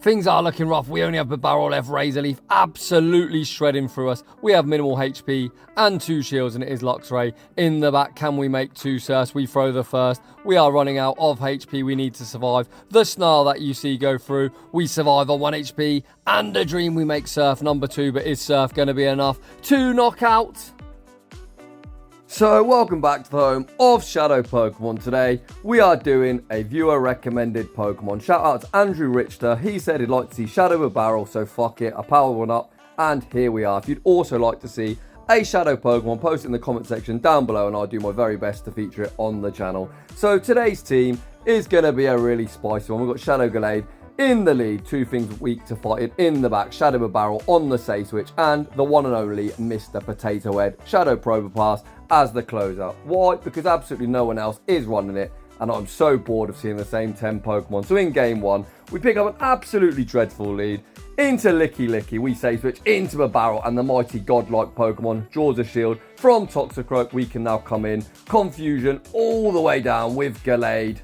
Things are looking rough. We only have Bibarel left. Razor Leaf absolutely shredding through us. We have minimal HP and 2 shields, and it is Luxray in the back. Can we make 2 Surfs? We throw the first. We are running out of HP. We need to survive the snarl that you see go through. We survive on 1 HP and a dream. We make Surf number 2, but is Surf going to be enough to knock out? So welcome back to the home of Shadow Pokemon. Today we are doing a viewer recommended Pokemon. Shout out to Andrew Richter. He said he'd like to see Shadow Bibarel, so fuck it, I powered one up and here we are. If you'd also like to see a Shadow Pokemon, post it in the comment section down below and I'll do my very best to feature it on the channel. So today's team is going to be a really spicy one. We've got Shadow Gallade in the lead, 2 things weak to fight in the back, Shadow Bibarel on the say switch, and the one and only Mr. Potato Head, Shadow Probopass, as the closer. Why? Because absolutely no one else is running it, and I'm so bored of seeing the same 10 Pokemon. So in game 1, we pick up an absolutely dreadful lead into Licky. We say switch into Bibarel, and the mighty godlike Pokemon draws a shield from Toxicroak. We can now come in, confusion all the way down with Gallade.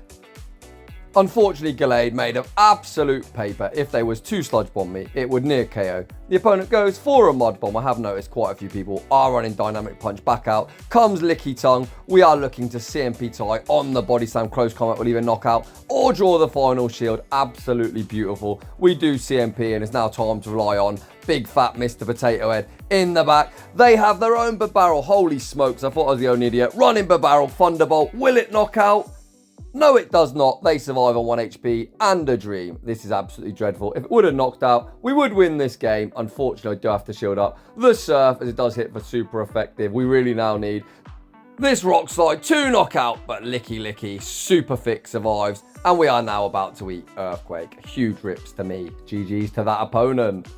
Unfortunately, Gallade made of absolute paper. If they was to Sludge Bomb me, it would near KO. The opponent goes for a Mud Bomb. I have noticed quite a few people are running Dynamic Punch. Back out comes Licky Tongue. We are looking to CMP tie on the Body Slam. Close combat will either knock out or draw the final shield. Absolutely beautiful. We do CMP and it's now time to rely on big fat Mr. Potato Head in the back. They have their own Bibarel. Holy smokes, I thought I was the only idiot. Running Bibarel, Thunderbolt. Will it knock out? No, it does not. They survive on 1 HP and a dream. This is absolutely dreadful. If it would have knocked out, we would win this game. Unfortunately, I do have to shield up the Surf as it does hit for super effective. We really now need this Rock Slide to knock out, but Licky super thick survives. And we are now about to eat Earthquake. Huge rips to me. GG's to that opponent.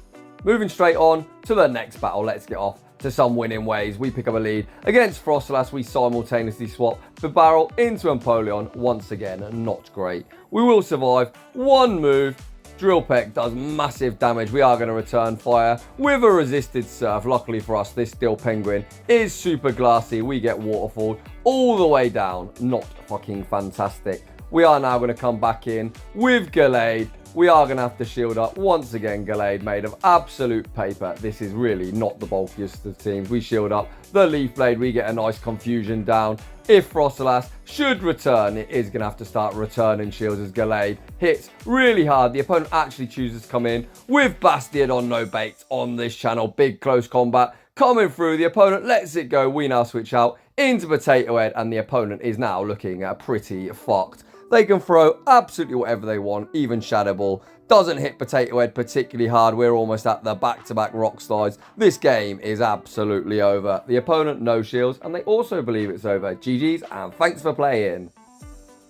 Moving straight on to the next battle. Let's get off to some winning ways. We pick up a lead against Froslass. We simultaneously swap Bibarel into Empoleon. Once again, not great. We will survive 1 move. Drill Peck does massive damage. We are going to return fire with a resisted Surf. Luckily for us, this Steel Penguin is super glassy. We get Waterfall all the way down. Not fucking fantastic. We are now going to come back in with Gallade. We are going to have to shield up once again. Gallade made of absolute paper. This is really not the bulkiest of teams. We shield up the Leaf Blade. We get a nice confusion down. If Froslass should return, it is going to have to start returning shields as Gallade hits really hard. The opponent actually chooses to come in with Bastiodon no baits on this channel. Big close combat coming through. The opponent lets it go. We now switch out into Potato Head and the opponent is now looking pretty fucked. They can throw absolutely whatever they want, even Shadow Ball. Doesn't hit Potato Head particularly hard. We're almost at the back-to-back rock slides. This game is absolutely over. The opponent no shields, and they also believe it's over. GG's, and thanks for playing.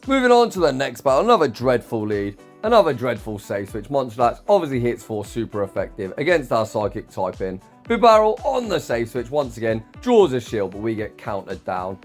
Moving on to the next battle, another dreadful lead. Another dreadful safe switch. Munchlax obviously hits for super effective against our Psychic typing. Bibarel on the safe switch once again draws a shield, but we get countered down.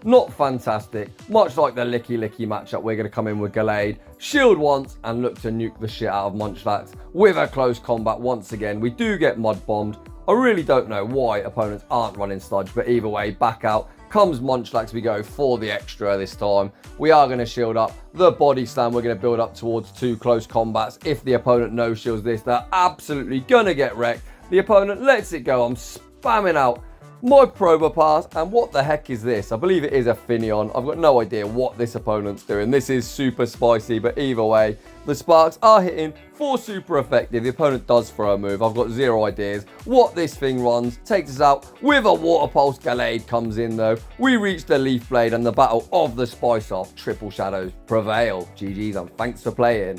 Not fantastic. Much like the Licky matchup, we're going to come in with Gallade, shield once, and look to nuke the shit out of Munchlax with a close combat once again. We do get Mud Bombed. I really don't know why opponents aren't running Sludge, but either way, back out comes Munchlax. We go for the extra this time. We are going to shield up the Body Slam. We're going to build up towards 2 close combats. If the opponent no shields this, they're absolutely going to get wrecked. The opponent lets it go. I'm spamming out my Probopass, and what the heck is this? I believe it is a Finneon. I've got no idea what this opponent's doing. This is super spicy, but either way, the sparks are hitting for super effective. The opponent does throw a move. I've got 0 ideas what this thing runs. Takes us out with a Water Pulse. Gallade comes in though. We reach the Leaf Blade and the battle of the Spice Off. Triple Shadows prevail. GG's and thanks for playing.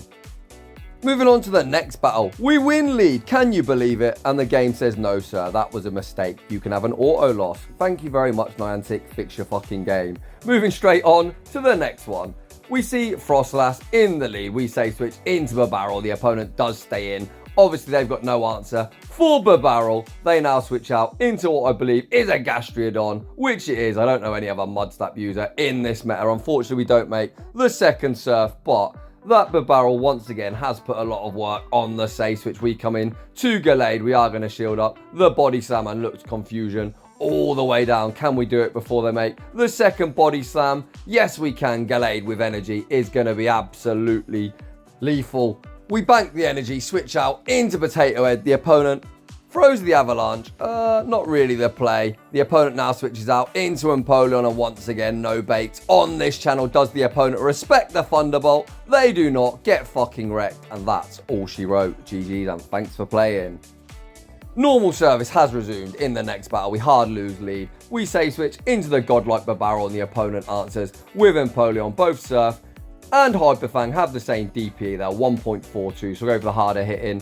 Moving on to the next battle. We win lead. Can you believe it? And the game says, no, sir, that was a mistake. You can have an auto loss. Thank you very much, Niantic. Fix your fucking game. Moving straight on to the next one. We see Froslass in the lead. We say switch into Bibarel. The opponent does stay in. Obviously, they've got no answer for Bibarel. They now switch out into what I believe is a Gastrodon, which it is. I don't know any other Mudslap user in this meta. Unfortunately, we don't make the second Surf, but that Bibarel once again has put a lot of work on the say switch. We come in to Gallade. We are going to shield up the Body Slam and look to confusion all the way down. Can we do it before they make the second Body Slam? Yes, we can. Gallade with energy is going to be absolutely lethal. We bank the energy, switch out into Potato Head. The opponent throws the avalanche. Not really the play. The opponent now switches out into Empoleon, and once again, no baits. On this channel, does the opponent respect the Thunderbolt? They do not. Get fucking wrecked. And that's all she wrote. GG's and thanks for playing. Normal service has resumed. In the next battle, we hard lose lead. We say switch into the godlike Bibarel, and the opponent answers with Empoleon. Both Surf and Hyper Fang have the same DP. They're 1.42, so we'll go for the harder hitting.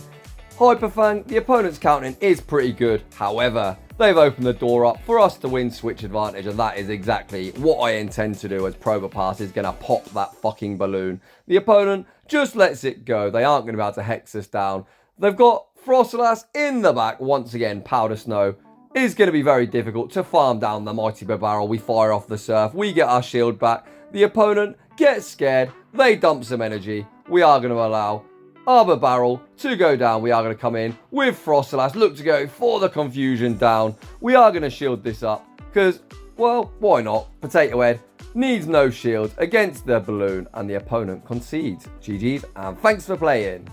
Hyper Fang, the opponent's counting is pretty good. However, they've opened the door up for us to win switch advantage, and that is exactly what I intend to do, as Probopass is going to pop that fucking balloon. The opponent just lets it go. They aren't going to be able to hex us down. They've got Froslass in the back. Once again, Powder Snow is going to be very difficult to farm down the mighty Bibarel. We fire off the Surf. We get our shield back. The opponent gets scared. They dump some energy. We are going to allow our Bibarel to go down. We are going to come in with Froslass. Look to go for the confusion down. We are going to shield this up because, well, why not? Potato Head needs no shield against the balloon, and the opponent concedes. GG's and thanks for playing.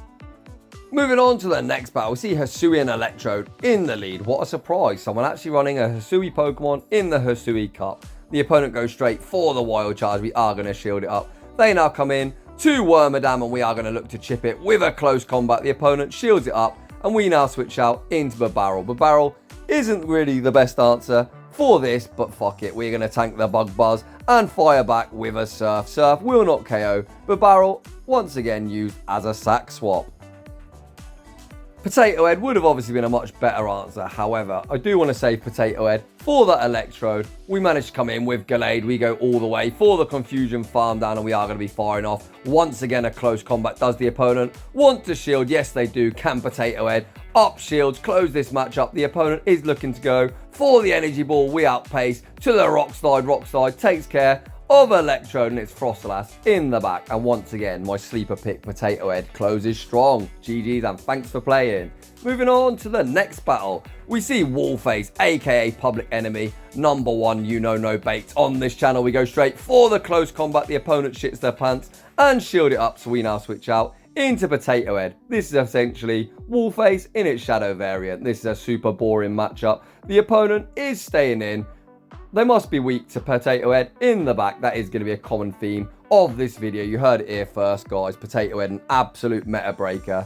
Moving on to the next battle, we see Hisui and Electrode in the lead. What a surprise. Someone actually running a Hisui Pokemon in the Hisui Cup. The opponent goes straight for the Wild Charge. We are going to shield it up. They now come in to Wormadam, and we are going to look to chip it with a close combat. The opponent shields it up, and we now switch out into Bibarel. Bibarel isn't really the best answer for this, but fuck it. We're going to tank the Bug Buzz and fire back with a Surf. Surf will not KO. Bibarel once again used as a sack swap. Potato Head would have obviously been a much better answer. However, I do want to save Potato Head for that Electrode. We managed to come in with Gallade. We go all the way for the confusion farm down, and we are going to be firing off. Once again, a close combat. Does the opponent want to shield? Yes, they do. Can Potato Head up shields, close this match up? The opponent is looking to go for the Energy Ball. We outpace to the Rock Slide. Rock Slide takes care of Electrode, and it's Froslass in the back. And once again, my sleeper pick Potato Head closes strong. GG's and thanks for playing. Moving on to the next battle, we see Wallface, aka Public Enemy, #1, you know no baits. On this channel, we go straight for the close combat. The opponent shits their pants and shield it up, so we now switch out into Potato Head. This is essentially Wallface in its Shadow variant. This is a super boring matchup. The opponent is staying in. They must be weak to Potato Head in the back. That is going to be a common theme of this video. You heard it here first, guys. Potato Head, an absolute meta breaker.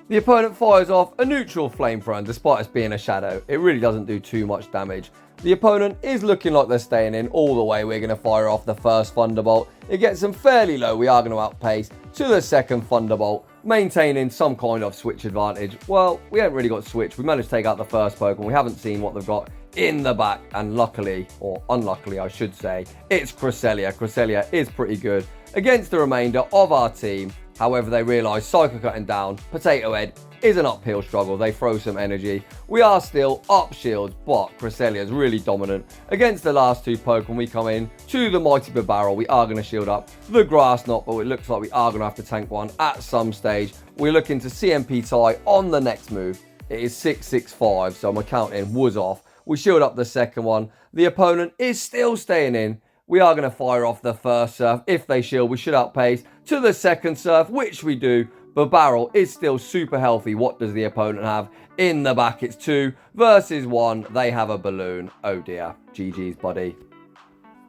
The opponent fires off a neutral Flamethrower, and despite us being a Shadow, it really doesn't do too much damage. The opponent is looking like they're staying in all the way. We're going to fire off the first Thunderbolt. It gets them fairly low. We are going to outpace to the second Thunderbolt, maintaining some kind of switch advantage. Well, we haven't really got switch. We managed to take out the first Pokemon. We haven't seen what they've got in the back, and luckily, or unluckily I should say, it's Cresselia. Cresselia is pretty good against the remainder of our team. However, they realise Psycho Cutting down Potato Head is an uphill struggle. They throw some energy. We are still up shields, but Cresselia is really dominant against the last two Pokemon. We come in to the mighty Bibarel. We are going to shield up the Grass Knot, but it looks like we are going to have to tank one at some stage. We're looking to CMP tie on the next move. It is 665, so my counting was off. We shield up the second one. The opponent is still staying in. We are going to fire off the first Surf. If they shield, we should outpace to the second Surf, which we do. Bibarel is still super healthy. What does the opponent have in the back? It's 2 versus 1. They have a balloon. Oh dear. GG's, buddy.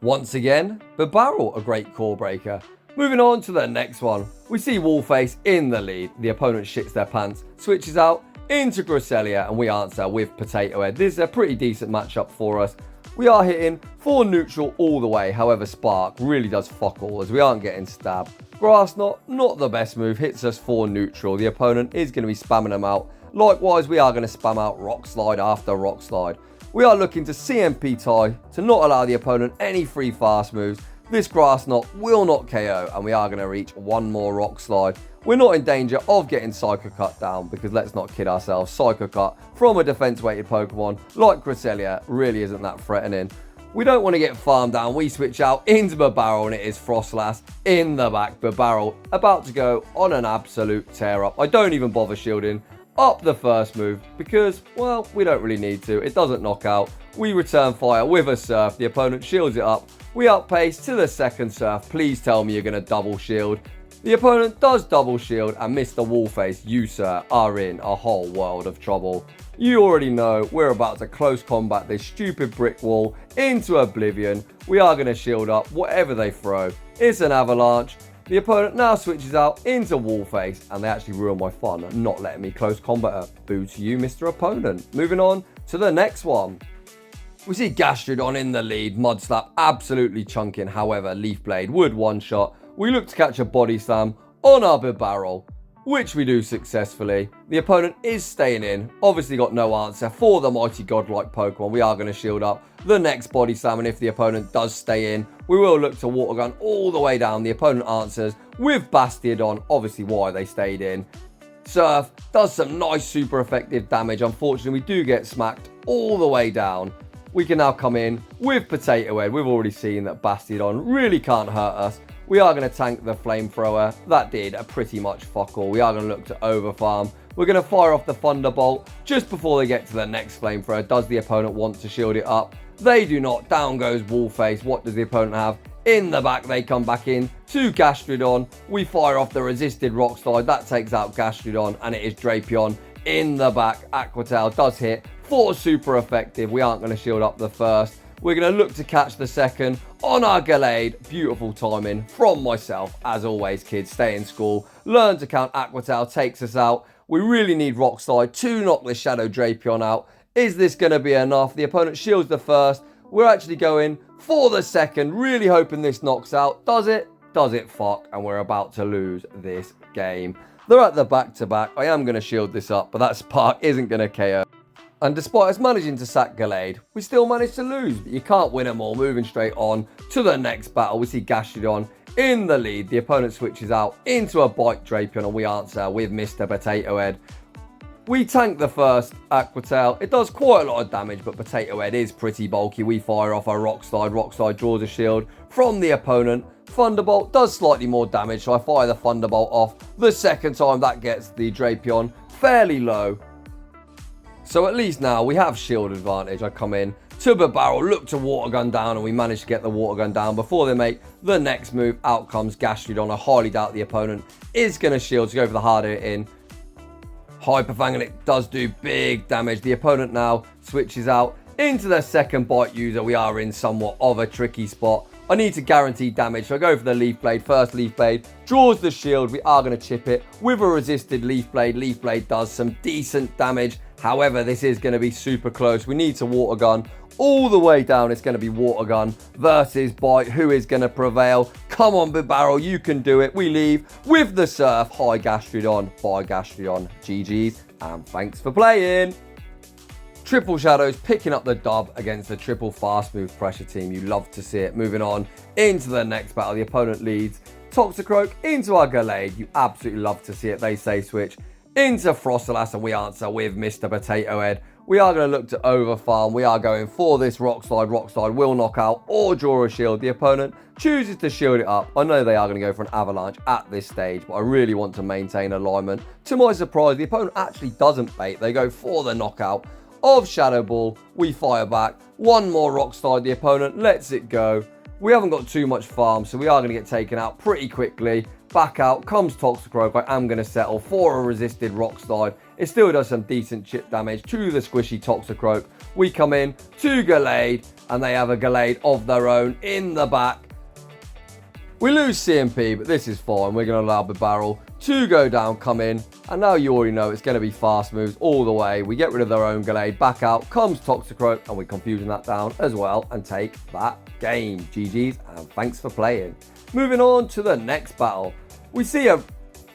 Once again, Bibarel, a great core breaker. Moving on to the next one. We see Wallface in the lead. The opponent shits their pants, switches out into Cresselia, and we answer with Potato Head. This is a pretty decent matchup for us. We are hitting for neutral all the way. However, Spark really does fuck all, as we aren't getting stabbed. Grass Knot, not the best move, hits us for neutral. The opponent is going to be spamming them out. Likewise, we are going to spam out Rock Slide after Rock Slide. We are looking to CMP tie to not allow the opponent any free fast moves. This Grass Knot will not KO, and we are going to reach one more Rock Slide. We're not in danger of getting Psycho Cut down, because let's not kid ourselves, Psycho Cut from a defense-weighted Pokemon like Cresselia really isn't that threatening. We don't want to get farmed down. We switch out into Bibarel, and it is Froslass in the back. Bibarel about to go on an absolute tear up. I don't even bother shielding up the first move because, well, we don't really need to. It doesn't knock out. We return fire with a Surf. The opponent shields it up. We outpace to the second Surf. Please tell me you're going to double shield. The opponent does double shield, and Mr. Wallface, you sir, are in a whole world of trouble. You already know we're about to close combat this stupid brick wall into oblivion. We are going to shield up whatever they throw. It's an avalanche. The opponent now switches out into Wallface, and they actually ruin my fun, not letting me close combat her. Boo to you, Mr. Opponent. Moving on to the next one. We see Gastrodon in the lead, Mudslap absolutely chunking, however Leaf Blade would one-shot. We look to catch a Body Slam on our Bibarel, which we do successfully. The opponent is staying in, obviously got no answer for the mighty godlike Pokemon. We are going to shield up the next Body Slam, and if the opponent does stay in, we will look to Water Gun all the way down. The opponent answers with Bastiodon, obviously why they stayed in. Surf does some nice super effective damage. Unfortunately, we do get smacked all the way down. We can now come in with Potato Head. We've already seen that Bastiodon really can't hurt us. We are going to tank the Flamethrower. That did a pretty much fuck all. We are going to look to overfarm. We're going to fire off the Thunderbolt just before they get to the next Flamethrower. Does the opponent want to shield it up? They do not. Down goes Wallface. What does the opponent have? In the back, they come back in to Gastrodon. We fire off the resisted Rock Slide. That takes out Gastrodon, and it is Drapion in the back. Aqua Tail does hit for super effective. We aren't going to shield up the first. We're going to look to catch the second on our Gallade. Beautiful timing from myself. As always, kids, stay in school. Learn to count. Aqua Tail takes us out. We really need Rock Slide to knock this Shadow Drapion out. Is this going to be enough? The opponent shields the first. We're actually going for the second. Really hoping this knocks out. Does it? Does it? Fuck. And we're about to lose this game. They're at the back-to-back. I am going to shield this up, but that spark isn't going to KO. And despite us managing to sack Gallade, we still managed to lose. But you can't win them all. Moving straight on to the next battle, we see Gastrodon in the lead. The opponent switches out into a Bite Drapion, and we answer with Mr. Potato Head. We tank the first Aqua Tail. It does quite a lot of damage, but Potato Head is pretty bulky. We fire off our Rock Slide. Rock Slide draws a shield from the opponent. Thunderbolt does slightly more damage, so I fire the Thunderbolt off the second time. That gets the Drapion fairly low. So at least now we have shield advantage. I come in to Bibarel, look to Water Gun down, and we manage to get the Water Gun down before they make the next move. Out comes Gastrodon. I highly doubt the opponent is going to shield to go for the harder hit in. Hyper Fang, and it does do big damage. The opponent now switches out into their second Bite user. We are in somewhat of a tricky spot. I need to guarantee damage, so I go for the Leaf Blade. First Leaf Blade draws the shield. We are going to chip it with a resisted Leaf Blade. Leaf Blade does some decent damage. However, this is going to be super close. We need to Water Gun all the way down. It's going to be Water Gun versus Bite. Who is going to prevail? Come on, Bibarel, you can do it. We leave with the Surf. Hi, Gastrodon. Bye, Gastrodon. GG's, and thanks for playing. Triple Shadows picking up the dub against the triple fast move pressure team. You love to see it. Moving on into the next battle. The opponent leads Toxicroak into our Gallade. You absolutely love to see it. They say switch into Froslass, and we answer with Mr. Potato Head. We are going to look to overfarm. We are going for this Rock Slide. Rock Slide will knock out or draw a shield. The opponent chooses to shield it up. I know they are going to go for an avalanche at this stage, but I really want to maintain alignment. To my surprise, the opponent actually doesn't bait. They go for the knockout of Shadow Ball. We fire back. One more Rock Slide. The opponent lets it go. We haven't got too much farm, so we are going to get taken out pretty quickly. Back out comes Toxicroak. I am going to settle for a resisted Rock Slide. It still does some decent chip damage to the squishy Toxicroak. We come in to Gallade, and they have a Gallade of their own in the back. We lose CMP, but this is fine. We're going to allow Bibarel to go down, come in, and now you already know it's going to be fast moves all the way. We get rid of their own Gallade. Back out comes Toxicroak, and we're confusing that down as well and take that game. GG's, and thanks for playing. Moving on to the next battle. We see a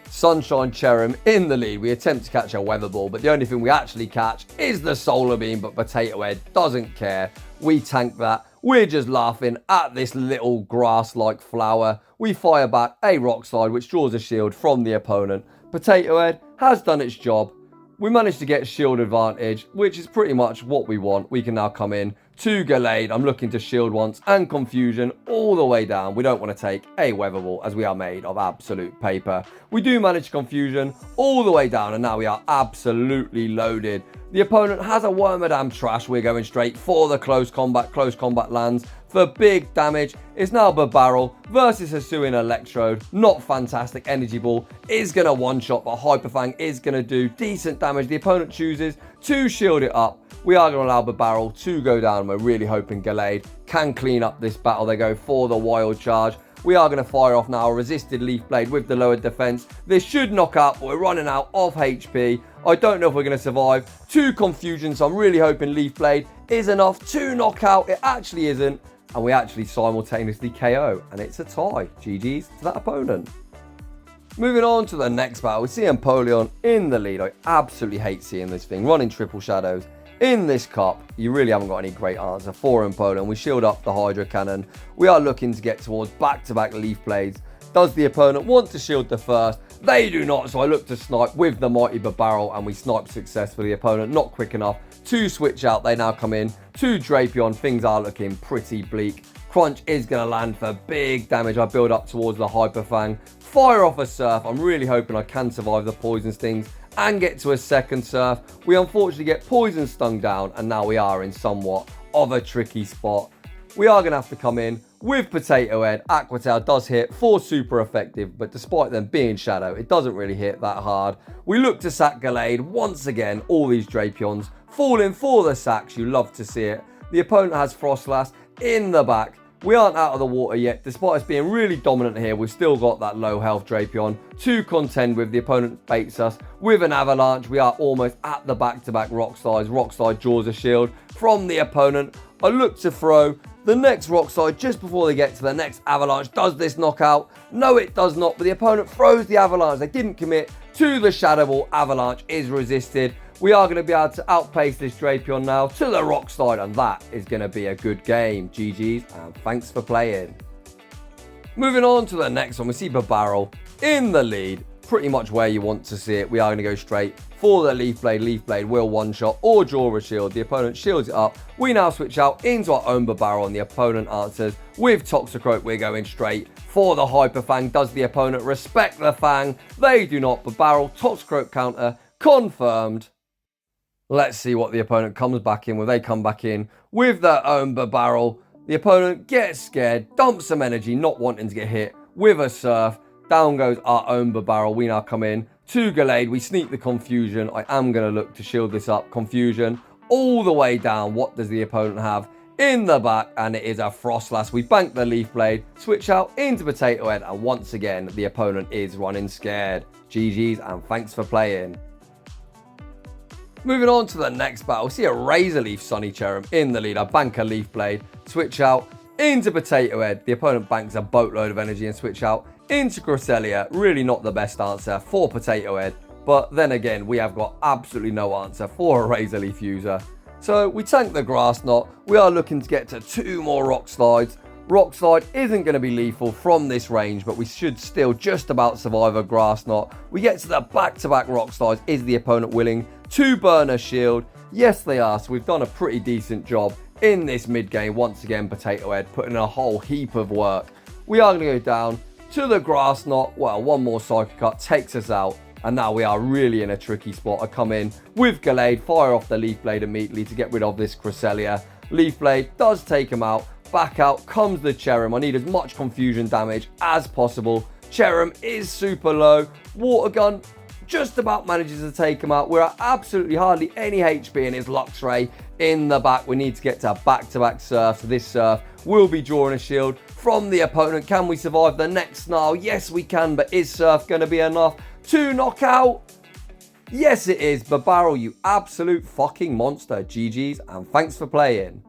Sunshine Cherrim in the lead. We attempt to catch a Weather Ball, but the only thing we actually catch is the Solar Beam, but Potato Head doesn't care. We tank that. We're just laughing at this little grass-like flower. We fire back a Rock Slide, which draws a shield from the opponent. Potato Head has done its job. We managed to get shield advantage, which is pretty much what we want. We can now come in to Gallade. I'm looking to shield once and confusion all the way down. We don't want to take a weather ball as we are made of absolute paper. We do manage confusion all the way down and now we are absolutely loaded. The opponent has a Wormadam Trash. We're going straight for the close combat lands for big damage. It's now Bibarel versus Hisui and Electrode. Not fantastic. Energy Ball is going to one-shot, but Hyper Fang is going to do decent damage. The opponent chooses to shield it up. We are going to allow Bibarel to go down. We're really hoping Gallade can clean up this battle. They go for the Wild Charge. We are going to fire off now a Resisted Leaf Blade with the lowered defense. This should knock out, but we're running out of HP. I don't know if we're going to survive 2 confusions, so I'm really hoping Leaf Blade is enough to knock out. It actually isn't, and we actually simultaneously KO, and it's a tie. GG's to that opponent. Moving on to the next battle, we see Empoleon in the lead. I absolutely hate seeing this thing running triple shadows. In this cup, you really haven't got any great answer for Empoleon. We shield up the Hydro Cannon. We are looking to get towards back-to-back Leaf Blades. Does the opponent want to shield the first? They do not, so I look to snipe with the mighty Bibarel, and we snipe successfully. The opponent not quick enough to switch out. They now come in to Drapion. Things are looking pretty bleak. Crunch is going to land for big damage. I build up towards the Hyper Fang. Fire off a Surf. I'm really hoping I can survive the Poison Stings and get to a second Surf. We unfortunately get Poison Stung down, and now we are in somewhat of a tricky spot. We are going to have to come in with Potato Head. Aqua Tail does hit for super effective, but despite them being Shadow, it doesn't really hit that hard. We look to sack Gallade. Once again, all these Drapions falling for the sacks. You love to see it. The opponent has Froslass in the back. We aren't out of the water yet. Despite us being really dominant here, we've still got that low health Drapion to contend with. The opponent baits us with an Avalanche. We are almost at the back-to-back Rock Slides. Rock Slide draws a shield from the opponent. I look to throw the next Rock Slide just before they get to the next Avalanche. Does this knock out? No, it does not, but the opponent throws the Avalanche. They didn't commit to the Shadow Ball. Avalanche is resisted. We are going to be able to outpace this Drapion now to the Rock Slide, and that is going to be a good game. GG's, and thanks for playing. Moving on to the next one, we see Bibarel in the lead, pretty much where you want to see it. We are going to go straight for the Leaf Blade. Leaf Blade will one-shot or draw a shield. The opponent shields it up. We now switch out into our own Bibarel, and the opponent answers with Toxicroak. We're going straight for the Hyper Fang. Does the opponent respect the Fang? They do not. Bibarel, Toxicroak counter, confirmed. Let's see what the opponent comes back in with. They come back in with their own Bibarel. The opponent gets scared, dumps some energy, not wanting to get hit with a Surf. Down goes our own Bibarel. We now come in to Gallade. We sneak the Confusion. I am going to look to shield this up. Confusion all the way down. What does the opponent have in the back? And it is a Froslass. We bank the Leaf Blade, switch out into Potato Head, and once again, the opponent is running scared. GG's, and thanks for playing. Moving on to the next battle, we see a Razor Leaf Sunny Cherrim in the lead. I bank a Leaf Blade, switch out into Potato Head. The opponent banks a boatload of energy and switch out into Cresselia. Really not the best answer for Potato Head. But then again, we have got absolutely no answer for a Razor Leaf user. So we tank the Grass Knot. We are looking to get to 2 more Rock Slides. Rock Slide isn't going to be lethal from this range, but we should still just about survive a Grass Knot. We get to the back-to-back Rock Slides. Is the opponent willing to burn a shield? Yes, they are. So we've done a pretty decent job in this mid-game. Once again, Potato Head putting in a whole heap of work. We are going to go down to the Grass Knot. Well, one more Psychic Cut takes us out. And now we are really in a tricky spot. I come in with Gallade, fire off the Leaf Blade immediately to get rid of this Cresselia. Leaf Blade does take him out. Back out comes the Cherrim. I need as much confusion damage as possible. Cherrim is super low. Water Gun just about manages to take him out. We're at absolutely hardly any HP in his Luxray in the back. We need to get to back-to-back Surf. So this Surf will be drawing a shield from the opponent. Can we survive the next Snarl? Yes, we can, but is Surf going to be enough to knock out? Yes, it is. Bibarel, you absolute fucking monster. GG's, and thanks for playing.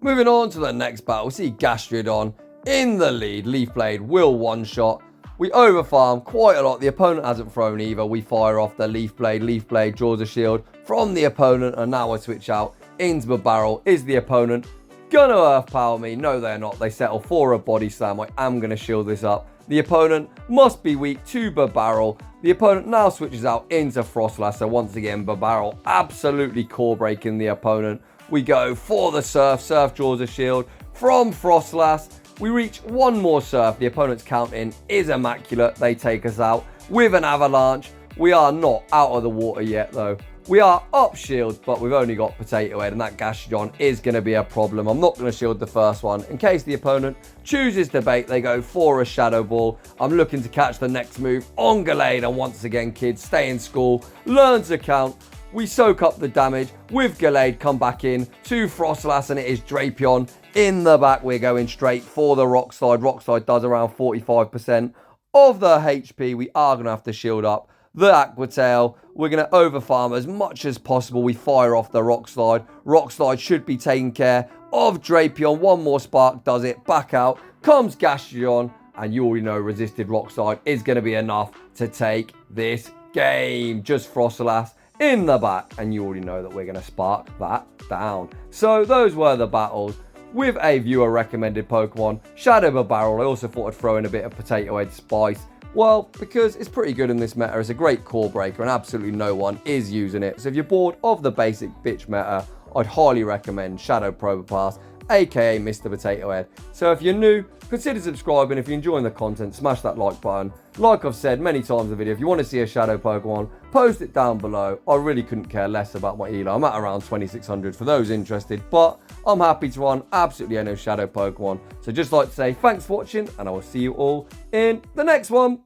Moving on to the next battle, we see Gastrodon in the lead. Leaf Blade will one-shot. We overfarm quite a lot. The opponent hasn't thrown either. We fire off the Leaf Blade. Leaf Blade draws a shield from the opponent, and now I switch out into Bibarel. Is the opponent gonna Earth Power me? No, they're not. They settle for a Body Slam. I am gonna shield this up. The opponent must be weak to Bibarel. The opponent now switches out into Froslass. So once again, Bibarel absolutely core breaking the opponent. We go for the Surf. Surf draws a shield from Froslass. We reach one more Surf. The opponent's counting is immaculate. They take us out with an Avalanche. We are not out of the water yet, though. We are up shields, but we've only got Potato Head, and that Bastiodon is going to be a problem. I'm not going to shield the first one. In case the opponent chooses to bait, they go for a Shadow Ball. I'm looking to catch the next move on Gallade, and once again, kids, stay in school, learn to count. We soak up the damage with Gallade, come back in to Froslass, and it is Drapion in the back. We're going straight for the Rock Slide. Rock Slide does around 45% of the HP. We are going to have to shield up the Aqua Tail. We're going to overfarm as much as possible. We fire off the Rock Slide. Rock Slide should be taking care of Drapion. One more Spark does it. Back out comes Bastiodon, and you already know resisted Rock Slide is going to be enough to take this game. Just Froslass in the back, and you already know that we're going to spark that down. So those were the battles with a viewer recommended Pokemon Shadow Bibarel. I also thought I'd throw in a bit of Potato Head spice. Well, because it's pretty good in this meta. It's a great core breaker, and absolutely no one is using it. So if you're bored of the basic bitch meta, I'd highly recommend Shadow Probopass, aka Mr. Potato Head. So if you're new, consider subscribing. If you're enjoying the content, smash that like button. Like I've said many times in the video, if you want to see a Shadow Pokemon, post it down below. I really couldn't care less about my elo. I'm at around 2600 for those interested, but I'm happy to run absolutely any Shadow Pokemon. So just like to say thanks for watching, and I will see you all in the next one.